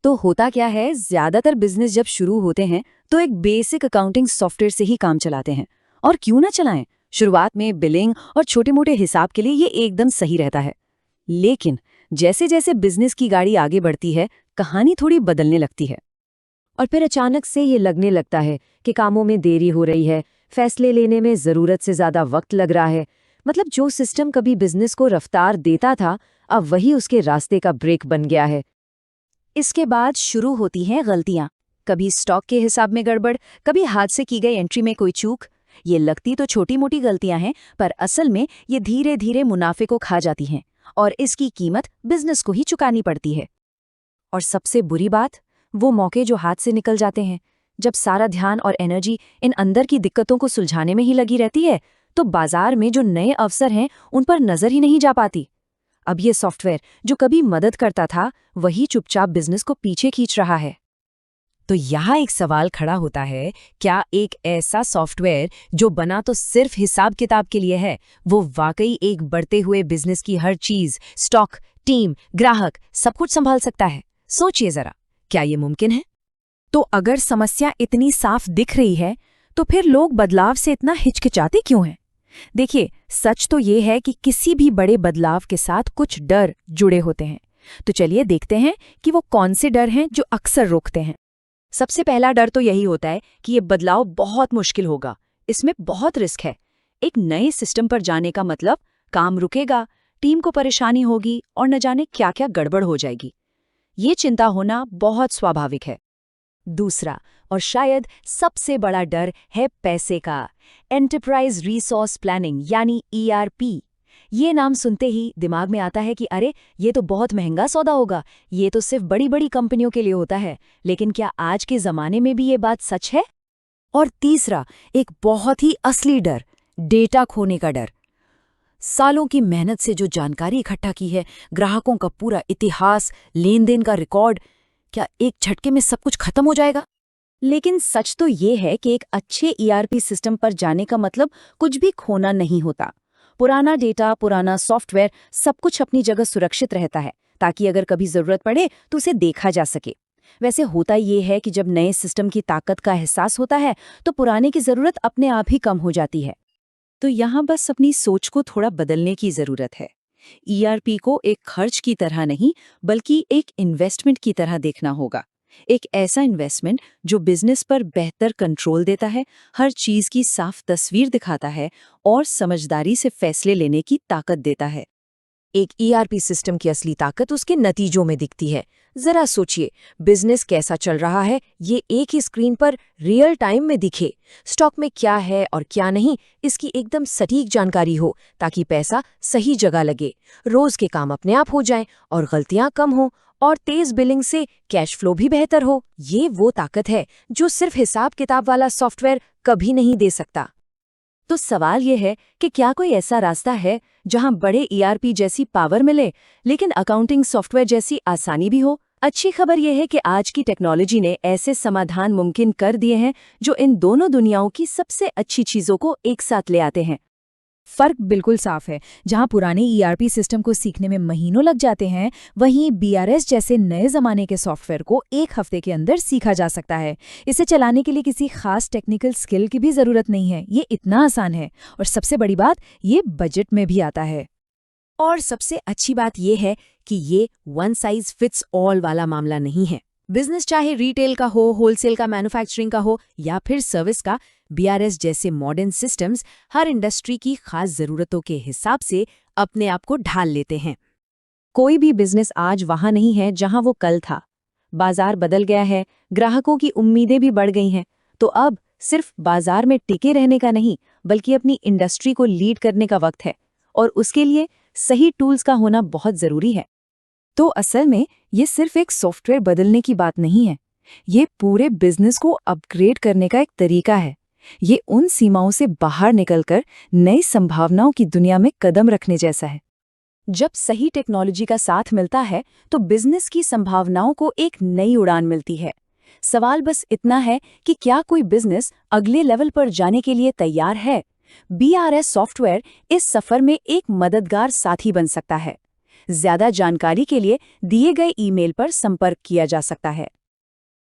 तो होता क्या है, ज्यादातर बिजनेस जब शुरू होते हैं तो एक बेसिक अकाउंटिंग सॉफ्टवेयर से ही काम चलाते हैं। और क्यों ना चलाएं, शुरुआत में बिलिंग और छोटे मोटे हिसाब के लिए ये एकदम सही रहता है। लेकिन जैसे जैसे बिजनेस की गाड़ी आगे बढ़ती है, कहानी थोड़ी बदलने लगती है। और फिर अचानक से ये लगने लगता है कि कामों में देरी हो रही है, फैसले लेने में ज़रूरत से ज़्यादा वक्त लग रहा है। मतलब जो सिस्टम कभी बिजनेस को रफ्तार देता था, अब वही उसके रास्ते का ब्रेक बन गया है। इसके बाद शुरू होती हैं गलतियां। कभी स्टॉक के हिसाब में गड़बड़, कभी हाथ से की गई एंट्री में कोई चूक। ये लगती तो छोटी मोटी गलतियां हैं, पर असल में ये धीरे धीरे मुनाफे को खा जाती हैं और इसकी कीमत बिजनेस को ही चुकानी पड़ती है। और सबसे बुरी बात, वो मौके जो हाथ से निकल जाते हैं। जब सारा ध्यान और एनर्जी इन अंदर की दिक्कतों को सुलझाने में ही लगी रहती है, तो बाजार में जो नए अवसर हैं उन पर नजर ही नहीं जा पाती। अब ये सॉफ्टवेयर जो कभी मदद करता था, वही चुपचाप बिजनेस को पीछे खींच रहा है। तो यहाँ एक सवाल खड़ा होता है, क्या एक ऐसा सॉफ्टवेयर जो बना तो सिर्फ हिसाब किताब के लिए है, वो वाकई एक बढ़ते हुए बिजनेस की हर चीज, स्टॉक, टीम, ग्राहक, सब कुछ संभाल सकता है? सोचिए जरा, क्या ये मुमकिन है? तो अगर समस्या इतनी साफ दिख रही है, तो फिर लोग बदलाव से इतना हिचकिचाते क्यों हैं? देखिए, सच तो ये है कि किसी भी बड़े बदलाव के साथ कुछ डर जुड़े होते हैं। तो चलिए देखते हैं कि वो कौन से डर हैं जो अक्सर रोकते हैं। सबसे पहला डर तो यही होता है कि ये बदलाव बहुत मुश्किल होगा, इसमें बहुत रिस्क है। एक नए सिस्टम पर जाने का मतलब काम रुकेगा, टीम को परेशानी होगी और न जाने क्या क्या गड़बड़ हो जाएगी। ये चिंता होना बहुत स्वाभाविक है। दूसरा और शायद सबसे बड़ा डर है पैसे का। एंटरप्राइज रिसोर्स प्लानिंग यानी ERP। ये नाम सुनते ही दिमाग में आता है कि अरे ये तो बहुत महंगा सौदा होगा, ये तो सिर्फ बड़ी बड़ी कंपनियों के लिए होता है। लेकिन क्या आज के जमाने में भी ये बात सच है? और तीसरा, एक बहुत ही असली डर, डेटा खोने का डर। सालों की मेहनत से जो जानकारी इकट्ठा की है, ग्राहकों का पूरा इतिहास, लेन देन का रिकॉर्ड, क्या एक झटके में सब कुछ खत्म हो जाएगा? लेकिन सच तो ये है कि एक अच्छे ERP सिस्टम पर जाने का मतलब कुछ भी खोना नहीं होता। पुराना डेटा, पुराना सॉफ्टवेयर, सब कुछ अपनी जगह सुरक्षित रहता है, ताकि अगर कभी जरूरत पड़े तो उसे देखा जा सके। वैसे होता ये है कि जब नए सिस्टम की ताकत का एहसास होता है, तो पुराने की जरूरत अपने आप ही कम हो जाती है। तो यहाँ बस अपनी सोच को थोड़ा बदलने की जरूरत है। ERP को एक खर्च की तरह नहीं, बल्कि एक इन्वेस्टमेंट की तरह देखना होगा। एक ऐसा इन्वेस्टमेंट जो बिजनेस पर बेहतर कंट्रोल देता है, हर चीज की साफ तस्वीर दिखाता है और समझदारी से फैसले लेने की ताकत देता है। एक ERP सिस्टम की असली ताकत उसके नतीजों में दिखती है। जरा सोचिए, बिजनेस कैसा चल रहा है ये एक ही स्क्रीन पर रियल टाइम में दिखे। स्टॉक में क्या है और क्या नहीं, इसकी एकदम सटीक जानकारी हो, ताकि पैसा सही जगह लगे, रोज के काम अपने आप हो जाएं और गलतियां कम हो, और तेज बिलिंग से कैश फ्लो भी बेहतर हो। ये वो ताकत है जो सिर्फ हिसाब किताब वाला सॉफ्टवेयर कभी नहीं दे सकता। तो सवाल ये है कि क्या कोई ऐसा रास्ता है जहां बड़े ERP जैसी पावर मिले, लेकिन अकाउंटिंग सॉफ्टवेयर जैसी आसानी भी हो? अच्छी खबर यह है कि आज की टेक्नोलॉजी ने ऐसे समाधान मुमकिन कर दिए हैं जो इन दोनों दुनियाओं की सबसे अच्छी चीजों को एक साथ ले आते हैं। फर्क बिल्कुल साफ है। जहां पुराने ERP सिस्टम को सीखने में महीनों लग जाते हैं, वहीं BRS जैसे नए जमाने के सॉफ्टवेयर को एक हफ्ते के अंदर सीखा जा सकता है। इसे चलाने के लिए किसी खास टेक्निकल स्किल की भी जरूरत नहीं है। ये इतना आसान है, और सबसे बड़ी बात, ये बजट में भी आता है। और सबसे अच्छी बात यह है कि ये वन साइज फिट्स ऑल वाला मामला नहीं है। बिजनेस चाहे रिटेल का हो, होलसेल का, मैन्युफैक्चरिंग का हो या फिर सर्विस का, BRS जैसे मॉडर्न सिस्टम्स हर इंडस्ट्री की खास जरूरतों के हिसाब से अपने आप को ढाल लेते हैं। कोई भी बिजनेस आज वहां नहीं है जहां वो कल था। बाजार बदल गया है, ग्राहकों की उम्मीदें भी बढ़ गई हैं। तो अब सिर्फ बाजार में टिके रहने का नहीं, बल्कि अपनी इंडस्ट्री को लीड करने का वक्त है, और उसके लिए सही टूल्स का होना बहुत जरूरी है। तो असल में ये सिर्फ एक सॉफ्टवेयर बदलने की बात नहीं है, ये पूरे बिजनेस को अपग्रेड करने का एक तरीका है। ये उन सीमाओं से बाहर निकलकर नई संभावनाओं की दुनिया में कदम रखने जैसा है। जब सही टेक्नोलॉजी का साथ मिलता है तो बिजनेस की संभावनाओं को एक नई उड़ान मिलती है। सवाल बस इतना है कि क्या कोई बिजनेस अगले लेवल पर जाने के लिए तैयार है? BRS सॉफ्टवेयर इस सफर में एक मददगार साथी बन सकता है। ज्यादा जानकारी के लिए दिए गए ईमेल पर संपर्क किया जा सकता है।